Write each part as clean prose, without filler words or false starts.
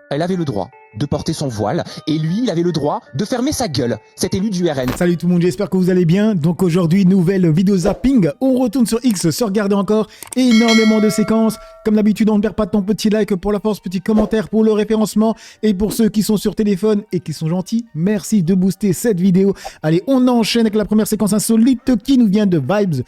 elle avait le droit de porter son voile et lui, il avait le droit de fermer sa gueule. Cet élu du RN. Salut tout le monde, j'espère que vous allez bien. Donc aujourd'hui, nouvelle vidéo zapping. On retourne sur X, se regarder encore énormément de séquences. Comme d'habitude, on ne perd pas ton petit like pour la force, petit commentaire pour le référencement. Et pour ceux qui sont sur téléphone et qui sont gentils, merci de booster cette vidéo. Allez, on enchaîne avec la première séquence insolite qui nous vient de Vibes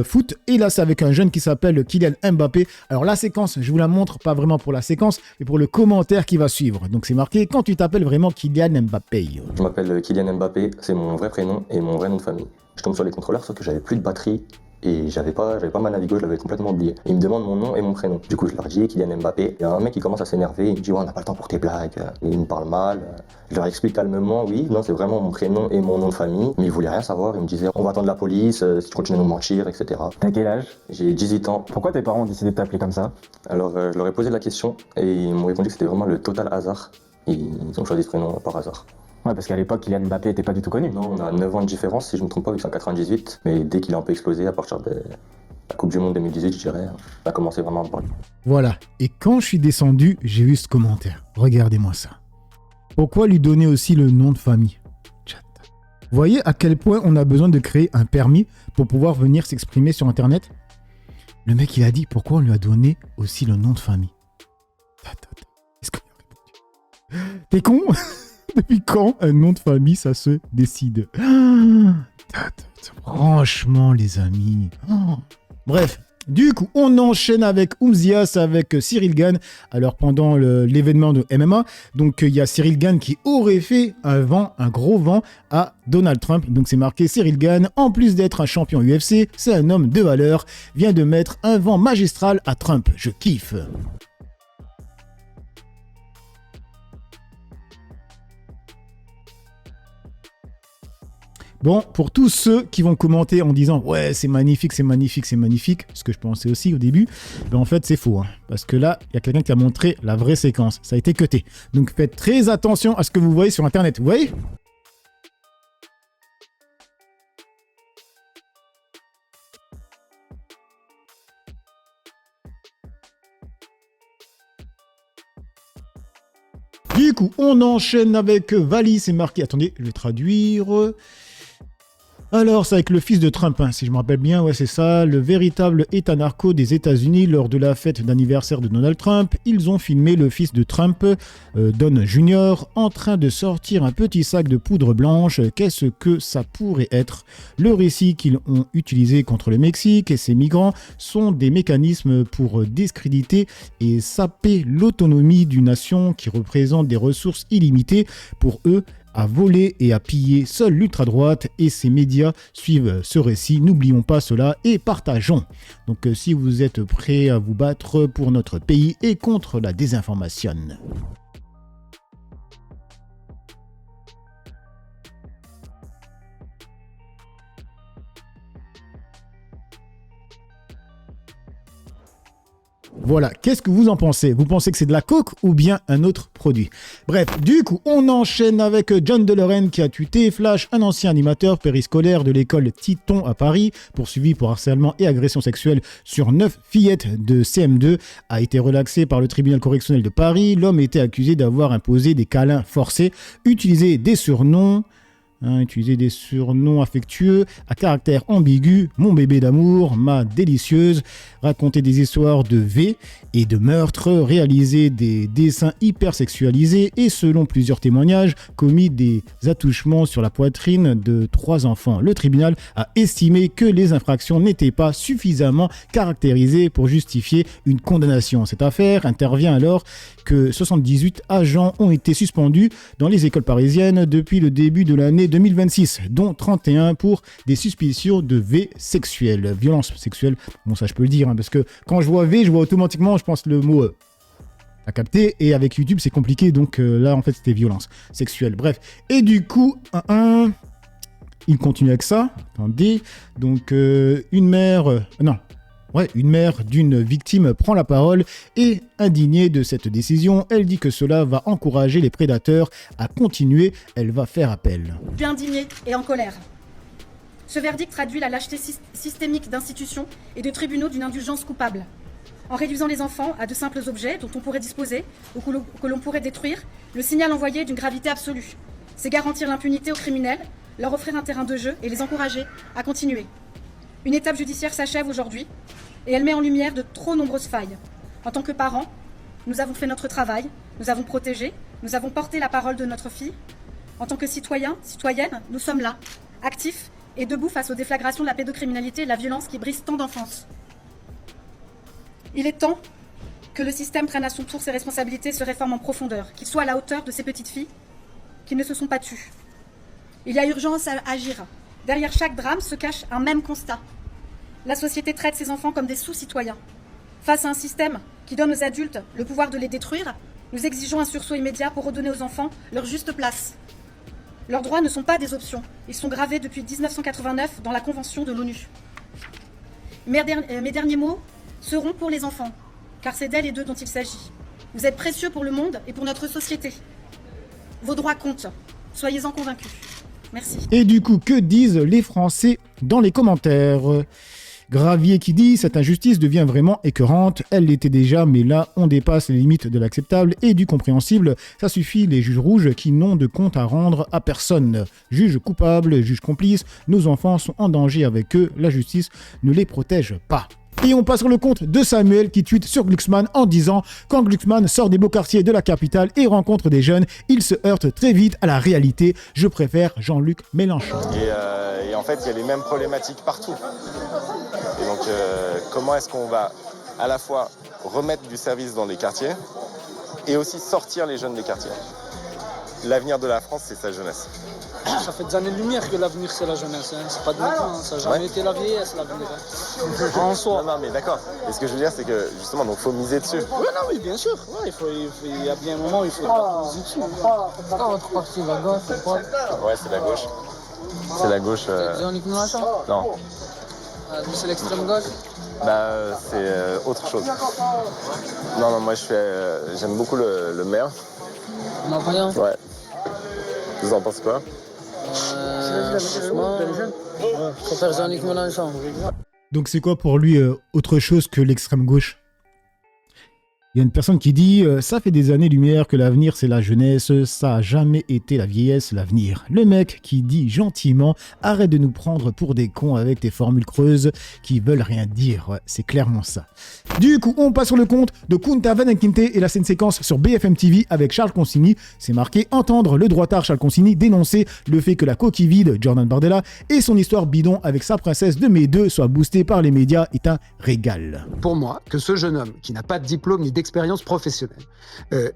Foot. Et là, c'est avec un jeune qui s'appelle Kylian Mbappé. Alors la séquence, je vous la montre, pas vraiment pour la séquence, mais pour le commentaire qui va suivre. Donc c'est marqué quand tu t'appelles vraiment Kylian Mbappé. Je m'appelle Kylian Mbappé, c'est mon vrai prénom et mon vrai nom de famille. Je tombe sur les contrôleurs sauf que j'avais plus de batterie et j'avais pas ma Navigo, je l'avais complètement oublié. Ils me demandent mon nom et mon prénom. Du coup je leur dis Kylian Mbappé. Il y a un mec qui commence à s'énerver, il me dit ouais, on n'a pas le temps pour tes blagues. Et il me parle mal. Je leur explique calmement, oui, non, c'est vraiment mon prénom et mon nom de famille. Mais ils voulaient rien savoir, ils me disaient on va attendre la police, si tu continues à nous mentir, etc. T'as quel âge? J'ai 18 ans. Pourquoi tes parents ont décidé de t'appeler comme ça? Alors je leur ai posé la question et ils m'ont répondu que c'était vraiment le total hasard. Et ils ont choisi ce prénom par hasard. Ouais, parce qu'à l'époque, Kylian Mbappé était pas du tout connu. Non, on a 9 ans de différence, si je me trompe pas, vu que c'est en 98. Mais dès qu'il a un peu explosé, à partir de la Coupe du Monde 2018, je dirais, on a commencé vraiment à me parler. Voilà, et quand je suis descendu, j'ai vu ce commentaire. Regardez-moi ça. Pourquoi lui donner aussi le nom de famille? Chat. Vous voyez à quel point on a besoin de créer un permis pour pouvoir venir s'exprimer sur Internet? Le mec, il a dit pourquoi on lui a donné aussi le nom de famille. Est-ce qu'on a répondu? T'es con? Depuis quand un nom de famille, ça se décide? Franchement, les amis. Bref, du coup, on enchaîne avec Oumzias, avec Cyril Gane. Alors, pendant l'événement de MMA, donc il y a Cyril Gane qui aurait fait un gros vent à Donald Trump. Donc, c'est marqué Cyril Gane, en plus d'être un champion UFC, c'est un homme de valeur, vient de mettre un vent magistral à Trump. Je kiffe. Bon, pour tous ceux qui vont commenter en disant « Ouais, c'est magnifique, c'est magnifique, c'est magnifique », ce que je pensais aussi au début, ben en fait, c'est faux. Hein, parce que là, il y a quelqu'un qui a montré la vraie séquence. Ça a été cuté. Donc, faites très attention à ce que vous voyez sur Internet. Vous voyez ? Du coup, on enchaîne avec Vali, c'est marqué. Attendez, je vais traduire. Alors, c'est avec le fils de Trump, hein, si je me rappelle bien, ouais, c'est ça, le véritable état narco des États-Unis lors de la fête d'anniversaire de Donald Trump. Ils ont filmé le fils de Trump, Don Jr., en train de sortir un petit sac de poudre blanche. Qu'est-ce que ça pourrait être? Le récit qu'ils ont utilisé contre le Mexique et ses migrants sont des mécanismes pour discréditer et saper l'autonomie d'une nation qui représente des ressources illimitées pour eux. À voler et à piller, seule l'ultra-droite et ses médias suivent ce récit. N'oublions pas cela et partageons. Donc si vous êtes prêts à vous battre pour notre pays et contre la désinformation. Voilà, qu'est-ce que vous en pensez? Vous pensez que c'est de la coke ou bien un autre produit? Bref, du coup, on enchaîne avec John Deloren qui a tué Flash, un ancien animateur périscolaire de l'école Titon à Paris, poursuivi pour harcèlement et agression sexuelle sur 9 fillettes de CM2, a été relaxé par le tribunal correctionnel de Paris. L'homme était accusé d'avoir imposé des câlins forcés, utilisé des surnoms... utiliser des surnoms affectueux à caractère ambigu, mon bébé d'amour, ma délicieuse, raconter des histoires de V et de meurtre, réaliser des dessins hypersexualisés et selon plusieurs témoignages, commis des attouchements sur la poitrine de 3 enfants. Le tribunal a estimé que les infractions n'étaient pas suffisamment caractérisées pour justifier une condamnation. Cette affaire intervient alors que 78 agents ont été suspendus dans les écoles parisiennes depuis le début de l'année 2026, dont 31 pour des suspicions de V sexuelle, violence sexuelle. Bon, ça je peux le dire, hein, parce que quand je vois V, je vois automatiquement, je pense le mot à capter, et avec YouTube c'est compliqué, donc là en fait c'était violence sexuelle. Bref, et du coup, il continue avec ça. Attendez, donc une mère d'une victime prend la parole et, indignée de cette décision, elle dit que cela va encourager les prédateurs à continuer. Elle va faire appel. Je suis indignée et en colère. Ce verdict traduit la lâcheté systémique d'institutions et de tribunaux d'une indulgence coupable. En réduisant les enfants à de simples objets dont on pourrait disposer ou que l'on pourrait détruire, le signal envoyé est d'une gravité absolue. C'est garantir l'impunité aux criminels, leur offrir un terrain de jeu et les encourager à continuer. Une étape judiciaire s'achève aujourd'hui et elle met en lumière de trop nombreuses failles. En tant que parents, nous avons fait notre travail, nous avons protégé, nous avons porté la parole de notre fille. En tant que citoyens, citoyennes, nous sommes là, actifs et debout face aux déflagrations de la pédocriminalité et de la violence qui brisent tant d'enfances. Il est temps que le système prenne à son tour ses responsabilités et se réforme en profondeur, qu'il soit à la hauteur de ces petites filles qui ne se sont pas tues. Il y a urgence à agir. Derrière chaque drame se cache un même constat. La société traite ses enfants comme des sous-citoyens. Face à un système qui donne aux adultes le pouvoir de les détruire, nous exigeons un sursaut immédiat pour redonner aux enfants leur juste place. Leurs droits ne sont pas des options. Ils sont gravés depuis 1989 dans la Convention de l'ONU. Mes derniers mots seront pour les enfants, car c'est d'elles et d'eux dont il s'agit. Vous êtes précieux pour le monde et pour notre société. Vos droits comptent. Soyez-en convaincus. Merci. Et du coup, que disent les Français dans les commentaires ? Gravier qui dit « Cette injustice devient vraiment écœurante. Elle l'était déjà, mais là, on dépasse les limites de l'acceptable et du compréhensible. Ça suffit, les juges rouges qui n'ont de compte à rendre à personne. Juges coupables, juges complices, nos enfants sont en danger avec eux. La justice ne les protège pas. » Et on passe sur le compte de Samuel qui tweet sur Glucksmann en disant « Quand Glucksmann sort des beaux quartiers de la capitale et rencontre des jeunes, il se heurte très vite à la réalité. Je préfère Jean-Luc Mélenchon. » Et en fait, il y a les mêmes problématiques partout. Et donc, comment est-ce qu'on va à la fois remettre du service dans les quartiers et aussi sortir les jeunes des quartiers ? L'avenir de la France, c'est sa jeunesse. Ça fait des années-lumière que l'avenir, c'est la jeunesse. Hein. C'est pas de maintenant, ça n'a jamais été la vieillesse, l'avenir. Hein. En soi. Non, mais d'accord. Et ce que je veux dire, c'est que justement, donc, faut miser dessus. Oui, non, oui, bien sûr. Ouais, il y a bien un moment où il faut miser dessus. C'est pas votre parti, la gauche, c'est quoi ? Ouais, c'est la gauche. C'est la gauche. C'est Jean-Luc Mélenchon ? Non. C'est l'extrême gauche ? C'est autre chose. Non, moi, j'aime beaucoup le maire. Non, rien. Ouais. Vous en pensez quoi ? Franchement, je préfère Jean-Luc Mélenchon. Donc c'est quoi pour lui autre chose que l'extrême gauche ? Il y a une personne qui dit « Ça fait des années-lumière que l'avenir c'est la jeunesse, ça a jamais été la vieillesse l'avenir. » Le mec qui dit gentiment « Arrête de nous prendre pour des cons avec tes formules creuses qui veulent rien dire. » Ouais, c'est clairement ça. Du coup, on passe sur le compte de Kunta Vanenkinte et la scène séquence sur BFM TV avec Charles Consigny. C'est marqué « Entendre le droitard Charles Consigny dénoncer le fait que la coquille vide Jordan Bardella et son histoire bidon avec sa princesse de Mai 2 soit boostée par les médias est un régal. » Pour moi, que ce jeune homme qui n'a pas de diplôme ni d'expérience professionnelle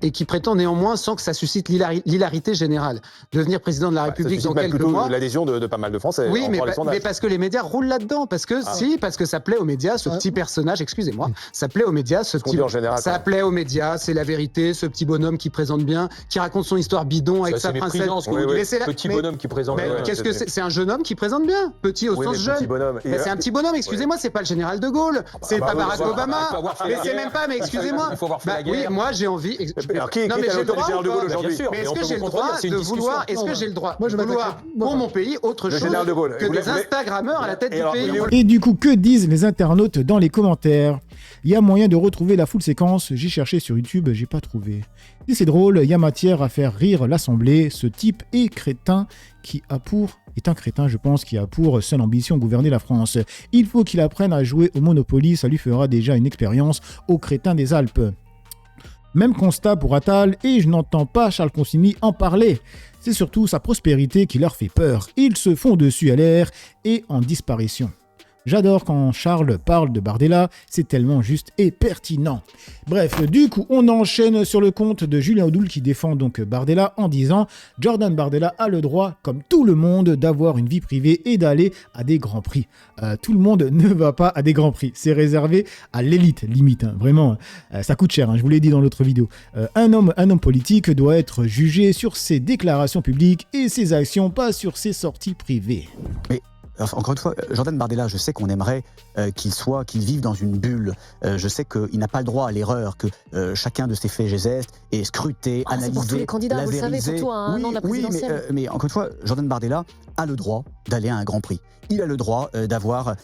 et qui prétend néanmoins, sans que ça suscite l'hilarité générale, devenir président de la République dans quelques mois. L'adhésion de pas mal de Français. Oui, mais parce que les médias roulent là-dedans, parce que ça plaît aux médias, ce petit personnage, excusez-moi, ça plaît aux médias, ça plaît aux médias, c'est la vérité, ce petit bonhomme qui présente bien, qui raconte son histoire bidon avec sa princesse. Petit bonhomme qui présente bien. Qu'est-ce que c'est ? Un jeune homme qui présente bien, petit au sens jeune. C'est un petit bonhomme, excusez-moi, c'est pas le général de Gaulle, c'est pas Barack Obama, mais c'est même pas, mais excusez-moi. Oui, moi j'ai envie. Alors qui est à l'auteur du général de Gaulle aujourd'hui ? Mais est-ce que j'ai le droit de vouloir, pour mon pays autre chose que des Instagrammeurs à la tête du pays ? Et du coup, que disent les internautes dans les commentaires ? Il y a moyen de retrouver la full séquence, j'ai cherché sur YouTube, j'ai pas trouvé. Et c'est drôle, il y a matière à faire rire l'Assemblée, ce type est un crétin, je pense, qui a pour seule ambition gouverner la France. Il faut qu'il apprenne à jouer au Monopoly, ça lui fera déjà une expérience au crétin des Alpes. Même constat pour Attal, et je n'entends pas Charles Consigny en parler. C'est surtout sa prospérité qui leur fait peur. Ils se font dessus à l'air et en disparition. J'adore quand Charles parle de Bardella, c'est tellement juste et pertinent. Bref, du coup, on enchaîne sur le compte de Julien Audoul qui défend donc Bardella en disant « Jordan Bardella a le droit, comme tout le monde, d'avoir une vie privée et d'aller à des grands prix. Tout le monde ne va pas à des grands prix, c'est réservé à l'élite, limite, hein. Vraiment, ça coûte cher, hein, je vous l'ai dit dans l'autre vidéo. Un homme politique doit être jugé sur ses déclarations publiques et ses actions, pas sur ses sorties privées. » Mais encore une fois, Jordan Bardella, je sais qu'on aimerait qu'il vive dans une bulle. Je sais qu'il n'a pas le droit à l'erreur, que chacun de ses faits et gestes est scruté, analysé, c'est pour tous les candidats, vous le savez, surtout à un an de la présidentielle. Mais encore une fois, Jordan Bardella a le droit d'aller à un Grand Prix. Il a le droit d'avoir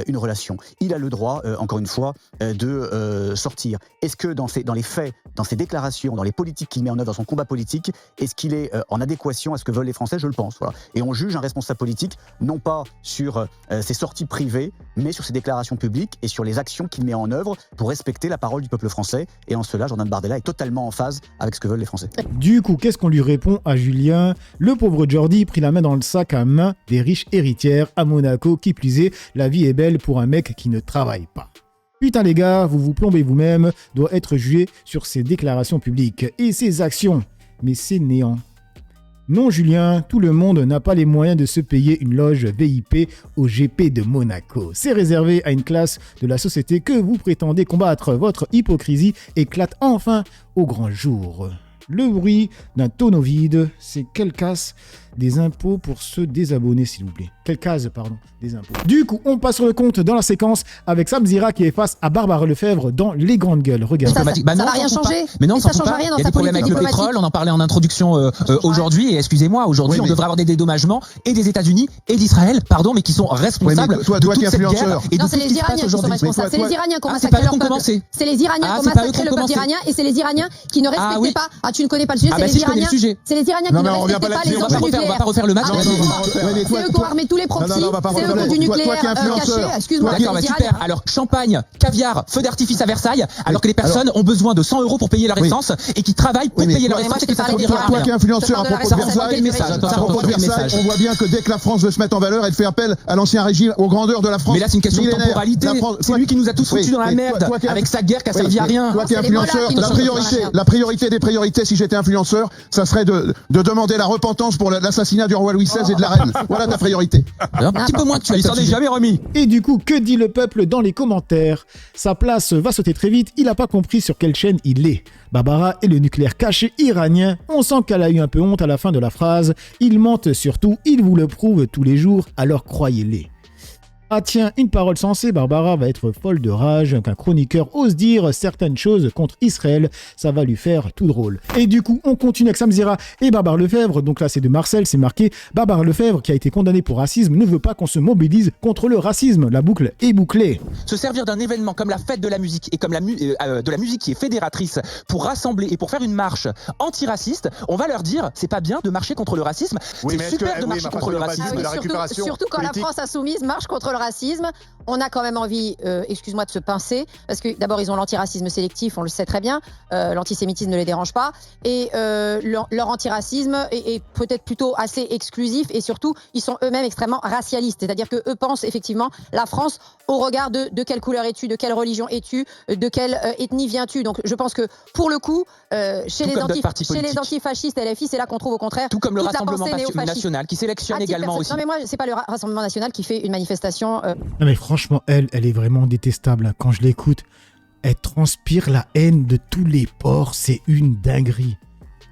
une relation. Il a le droit, encore une fois, de sortir. Est-ce que dans les faits, dans ses déclarations, dans les politiques qu'il met en œuvre, dans son combat politique, est-ce qu'il est en adéquation à ce que veulent les Français? Je le pense. Voilà. Et on juge un responsable politique, non pas sur ses sorties privées, mais sur ses déclarations publiques et sur les actions qu'il met en œuvre pour respecter la parole du peuple français. Et en cela, Jordan Bardella est totalement en phase avec ce que veulent les Français. Du coup, qu'est-ce qu'on lui répond à Julien? Le pauvre Jordi prit la main dans le sac à main des riches héritières à Monaco. Qui plus est, la vie est belle pour un mec qui ne travaille pas. Putain les gars, vous vous plombez vous-même, doit être jugé sur ses déclarations publiques et ses actions. Mais c'est néant. Non Julien, tout le monde n'a pas les moyens de se payer une loge VIP au GP de Monaco. C'est réservé à une classe de la société que vous prétendez combattre. Votre hypocrisie éclate enfin au grand jour. Le bruit d'un tonneau vide, c'est quelle casse des impôts pour se désabonner s'il vous plaît. Quelle case, pardon, des impôts. Du coup, on passe sur le compte dans la séquence avec Samzira qui est face à Barbara Lefebvre dans Les Grandes Gueules. Regarde. Ça va rien changer. Mais non, ça change rien dans sa politique diplomatique. Il y a des problèmes avec le pétrole, on en parlait en introduction aujourd'hui. Et excusez-moi, aujourd'hui, on devrait avoir des dédommagements et des États-Unis et d'Israël, pardon, mais qui sont responsables de toute cette guerre et de tout ce qui se passe aujourd'hui. C'est les Iraniens qui ont massacré leur peuple. C'est les Iraniens qui ont massacré le peuple iranien et c'est les Iraniens qui ne respectaient pas. Ah, tu ne connais pas le sujet, c'est les Iraniens. C'est les Iraniens qui ne respectaient pas les enjeux nucléaires. On va pas refaire le match. C'est eux qui ont armé tous les proxys, c'est eux qui ont du nucléaire caché. Excuse-moi, d'accord, bah super. Alors, champagne, caviar, feu d'artifice à Versailles, alors que les personnes ont besoin de 100 € pour payer leur essence et qui travaillent pour payer leur essence et que ça ne dira rien. Toi qui es influenceur à propos de Versailles, on voit bien que dès que la France veut se mettre en valeur, elle fait appel à l'ancien régime, aux grandeurs de la France. Mais là, c'est une question de temporalité. C'est lui qui nous a tous foutus dans la merde avec sa guerre qui a servi à rien. Toi qui es influenceur, la priorité des priorités, si j'étais influenceur, ça serait de demander la repentance pour l'assassinat du roi Louis XVI et de la reine. Voilà ta priorité. Un petit peu moins que tu il s'en est jamais remis. Et du coup, que dit le peuple dans les commentaires? Sa place va sauter très vite, il n'a pas compris sur quelle chaîne il est. Barbara est le nucléaire caché iranien. On sent qu'elle a eu un peu honte à la fin de la phrase. Ils mentent surtout, ils vous le prouvent tous les jours, alors croyez-les. Ah tiens, une parole sensée, Barbara va être folle de rage qu'un chroniqueur ose dire certaines choses contre Israël, ça va lui faire tout drôle. Et du coup, on continue avec Samzira et Barbara Lefebvre, donc là c'est de Marcel, c'est marqué « Barbara Lefebvre qui a été condamnée pour racisme ne veut pas qu'on se mobilise contre le racisme, la boucle est bouclée ». Se servir d'un événement comme la fête de la musique et comme de la musique qui est fédératrice pour rassembler et pour faire une marche antiraciste, on va leur dire c'est pas bien de marcher contre le racisme, c'est super de marcher contre le racisme. Surtout quand la France insoumise marche contre le racisme, on a quand même envie, excuse-moi, de se pincer, parce que d'abord ils ont l'antiracisme sélectif, on le sait très bien, l'antisémitisme ne les dérange pas, et leur antiracisme est peut-être plutôt assez exclusif, et surtout ils sont eux-mêmes extrêmement racialistes, c'est-à-dire que eux pensent effectivement la France au regard de quelle couleur es-tu, de quelle religion es-tu, de quelle ethnie viens-tu. Donc je pense que pour le coup, chez les antifascistes LFI, c'est là qu'on trouve au contraire tout comme le Rassemblement national qui sélectionne également aussi. Non mais moi c'est pas le Rassemblement national qui fait une manifestation. Non mais franchement, elle est vraiment détestable. Quand je l'écoute, elle transpire la haine de tous les pores. C'est une dinguerie.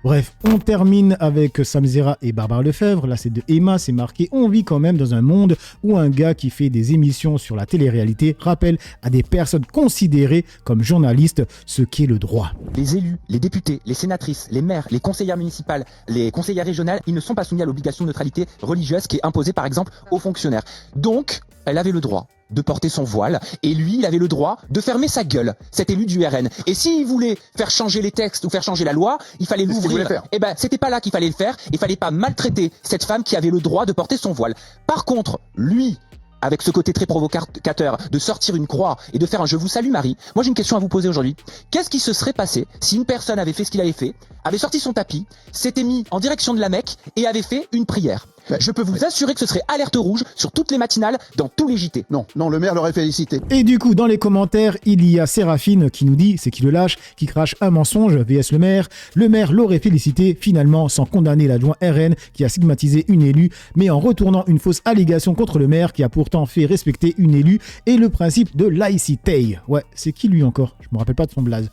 Bref, on termine avec Samzira et Barbara Lefebvre. Là, c'est de Emma, c'est marqué. On vit quand même dans un monde où un gars qui fait des émissions sur la télé-réalité rappelle à des personnes considérées comme journalistes ce qu'est le droit. Les élus, les députés, les sénatrices, les maires, les conseillères municipales, les conseillères régionales, ils ne sont pas soumis à l'obligation de neutralité religieuse qui est imposée par exemple aux fonctionnaires. Donc, elle avait le droit de porter son voile, et lui, il avait le droit de fermer sa gueule, cet élu du RN. Et s'il voulait faire changer les textes ou faire changer la loi, il fallait l'ouvrir. Et ben, c'était pas là qu'il fallait le faire, il fallait pas maltraiter cette femme qui avait le droit de porter son voile. Par contre, lui, avec ce côté très provocateur de sortir une croix et de faire un « Je vous salue Marie », moi j'ai une question à vous poser aujourd'hui. Qu'est-ce qui se serait passé si une personne avait fait ce qu'il avait fait, avait sorti son tapis, s'était mis en direction de la Mecque et avait fait une prière? Je peux vous assurer que ce serait alerte rouge sur toutes les matinales, dans tous les JT. Non, le maire l'aurait félicité. Et du coup, dans les commentaires, il y a Séraphine qui nous dit, c'est qui le lâche, qui crache un mensonge, vs le maire. Le maire l'aurait félicité, finalement, sans condamner l'adjoint RN qui a stigmatisé une élue, mais en retournant une fausse allégation contre le maire qui a pourtant fait respecter une élue et le principe de laïcité. Ouais, c'est qui lui encore? Je me rappelle pas de son blaze.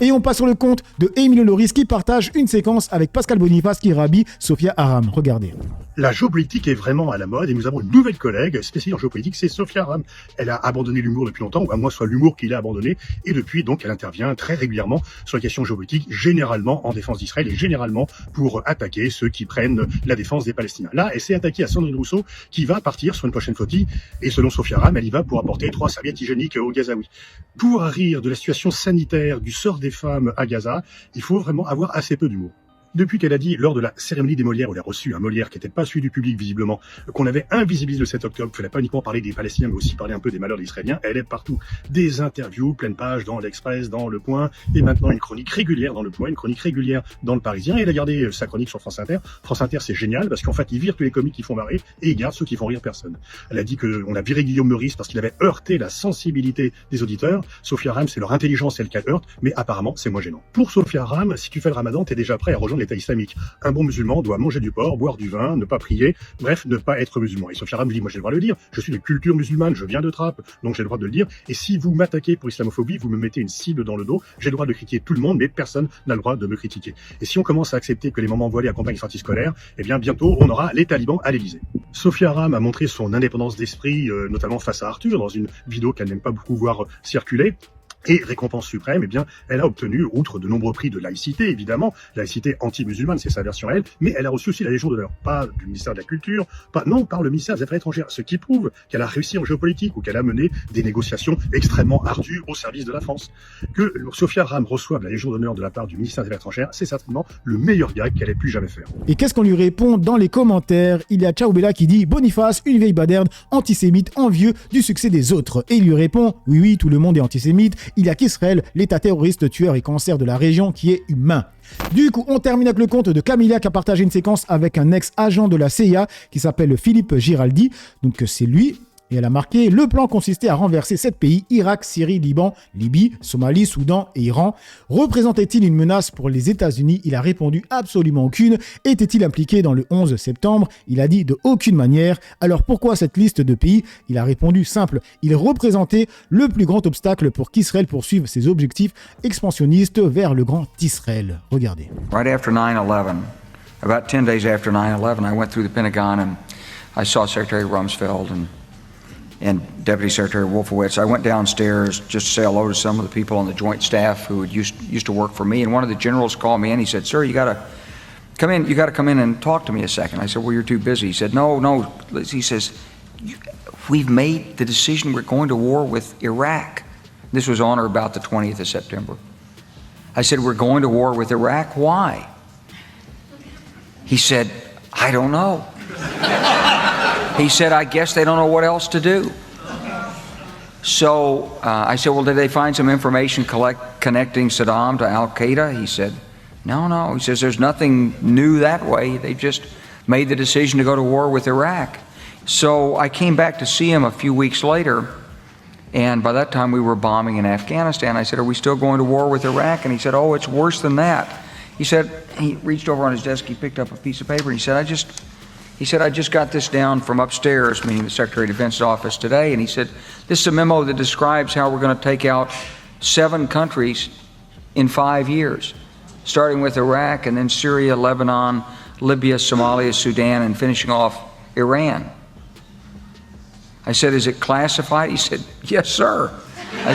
Et on passe sur le compte de Émile Loris qui partage une séquence avec Pascal Boniface qui rabille Sophia Aram. Regardez. La géopolitique est vraiment à la mode et nous avons une nouvelle collègue spécialisée en géopolitique, c'est Sophia Aram. Elle a abandonné l'humour depuis longtemps, ou à moins soit l'humour qui l'a abandonné, et depuis donc elle intervient très régulièrement sur les questions géopolitiques, généralement en défense d'Israël et généralement pour attaquer ceux qui prennent la défense des Palestiniens. Là, elle s'est attaquée à Sandrine Rousseau qui va partir sur une prochaine flottille et selon Sophia Aram, elle y va pour apporter 3 serviettes hygiéniques aux Gazaouis. Pour rire de la situation sanitaire, du sort des femmes à Gaza, il faut vraiment avoir assez peu d'humour. Depuis qu'elle a dit, lors de la cérémonie des Molières, où elle a reçu un Molière qui n'était pas celui du public visiblement, qu'on avait invisibilisé le 7 octobre, qu'il fallait pas uniquement parler des Palestiniens, mais aussi parler un peu des malheurs des Israéliens, elle est partout. Des interviews, pleine page dans l'Express, dans Le Point, et maintenant une chronique régulière dans Le Point, une chronique régulière dans Le Parisien, et elle a gardé sa chronique sur France Inter. France Inter, c'est génial, parce qu'en fait, ils virent tous les comiques qui font marrer, et ils gardent ceux qui font rire personne. Elle a dit qu'on a viré Guillaume Meurice parce qu'il avait heurté la sensibilité des auditeurs. Sophia Aram, c'est leur intelligence, celle qu'elle heurte, mais apparemment, c'est moins gênant. Pour Sophia Aram, si tu fais le ramadan, t'es déjà prêt à rejoindre l'État islamique. Un bon musulman doit manger du porc, boire du vin, ne pas prier, bref, ne pas être musulman. Et Sophia Aram dit, moi j'ai le droit de le dire, je suis de culture musulmane, je viens de Trappes, donc j'ai le droit de le dire. Et si vous m'attaquez pour islamophobie, vous me mettez une cible dans le dos, j'ai le droit de critiquer tout le monde, mais personne n'a le droit de me critiquer. Et si on commence à accepter que les mamans voilées accompagnent les sorties scolaires, eh bien bientôt on aura les talibans à l'Élysée. Sophia Aram a montré son indépendance d'esprit, notamment face à Arthur, dans une vidéo qu'elle n'aime pas beaucoup voir circuler. Et récompense suprême, eh bien, elle a obtenu, outre de nombreux prix de laïcité, évidemment, laïcité anti-musulmane, c'est sa version à elle, mais elle a reçu aussi la Légion d'honneur, pas du ministère de la Culture, non, par le ministère des Affaires étrangères, ce qui prouve qu'elle a réussi en géopolitique ou qu'elle a mené des négociations extrêmement ardues au service de la France. Que Sophia Aram reçoive la Légion d'honneur de la part du ministère des Affaires étrangères, c'est certainement le meilleur gag qu'elle ait pu jamais faire. Et qu'est-ce qu'on lui répond dans les commentaires? Il y a Ciao qui dit « Boniface, une vieille baderne, antisémite, envieux du succès des autres ». Et il lui répond « Oui, tout le monde est antisémite, il y a qu'Israël, l'État terroriste, tueur et cancer de la région qui est humain ». Du coup, on termine avec le compte de Camilla qui a partagé une séquence avec un ex-agent de la CIA qui s'appelle Philippe Giraldi. Donc c'est lui. Et elle a marqué « Le plan consistait à renverser 7 pays, Irak, Syrie, Liban, Libye, Somalie, Soudan et Iran. Représentait-il une menace pour les États-Unis ? Il a répondu absolument aucune. Était-il impliqué dans le 11 septembre ? Il a dit de aucune manière. Alors pourquoi cette liste de pays ? Il a répondu simple. Il représentait le plus grand obstacle pour qu'Israël poursuive ses objectifs expansionnistes vers le grand Israël. Regardez. Right after 9/11, about 10 days after 9/11, I went through the Pentagon and I saw Secretary Rumsfeld and Deputy Secretary Wolfowitz. I went downstairs just to say hello to some of the people on the joint staff who had used to work for me, and one of the generals called me in. He said, "Sir, you got to come in. You got to come in and talk to me a second." I said, "Well, you're too busy." He said, "No." He says, "We've made the decision. We're going to war with Iraq." This was on or about the 20th of September. I said, "We're going to war with Iraq. Why?" He said, "I don't know." He said, "I guess they don't know what else to do." So I said, "Well, did they find some information connecting Saddam to Al-Qaeda?" He said, No. He says, "There's nothing new that way. They just made the decision to go to war with Iraq." So I came back to see him a few weeks later, and by that time we were bombing in Afghanistan. I said, "Are we still going to war with Iraq?" And he said, "Oh, it's worse than that." He said, he reached over on his desk, he picked up a piece of paper, and he said, I just got this down from upstairs, meaning the Secretary of Defense's office today, and he said, "This is a memo that describes how we're going to take out 7 countries in 5 years, starting with Iraq and then Syria, Lebanon, Libya, Somalia, Sudan, and finishing off Iran." I said, "Is it classified?" He said, "Yes, sir." I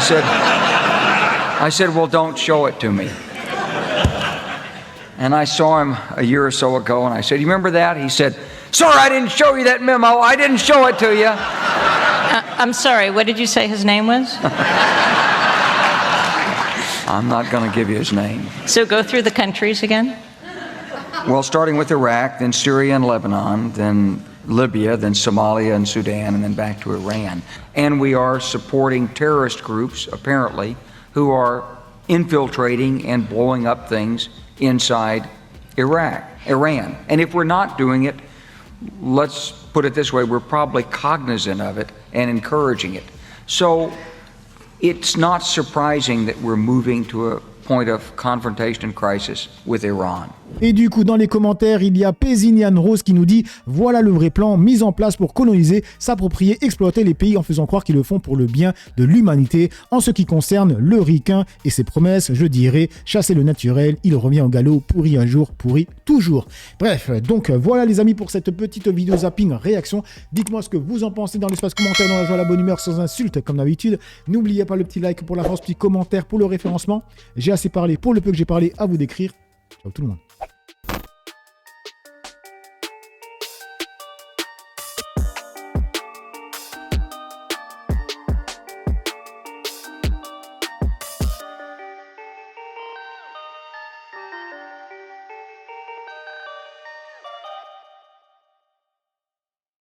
said, "Well, don't show it to me." And I saw him a year or so ago, and I said, "You remember that?" He said, "Sir, I didn't show you that memo. I didn't show it to you." I'm sorry, what did you say his name was? I'm not going to give you his name. So go through the countries again. Well, starting with Iraq, then Syria and Lebanon, then Libya, then Somalia and Sudan, and then back to Iran. And we are supporting terrorist groups, apparently, who are infiltrating and blowing up things inside Iran. And if we're not doing it, let's put it this way, we're probably cognizant of it and encouraging it. So it's not surprising that we're moving to a point of confrontation and crisis with Iran. Et du coup, dans les commentaires, il y a Pézinian Rose qui nous dit « Voilà le vrai plan mis en place pour coloniser, s'approprier, exploiter les pays en faisant croire qu'ils le font pour le bien de l'humanité. En ce qui concerne le ricain et ses promesses, je dirais, chasser le naturel, il revient au galop, pourri un jour, pourri toujours. Bref, donc voilà les amis pour cette petite vidéo zapping réaction. Dites-moi ce que vous en pensez dans l'espace commentaire, dans la joie, la bonne humeur, sans insulte comme d'habitude. N'oubliez pas le petit like pour la force, petit commentaire pour le référencement. J'ai assez parlé pour le peu que j'ai parlé, à vous d'écrire. Ciao tout le monde.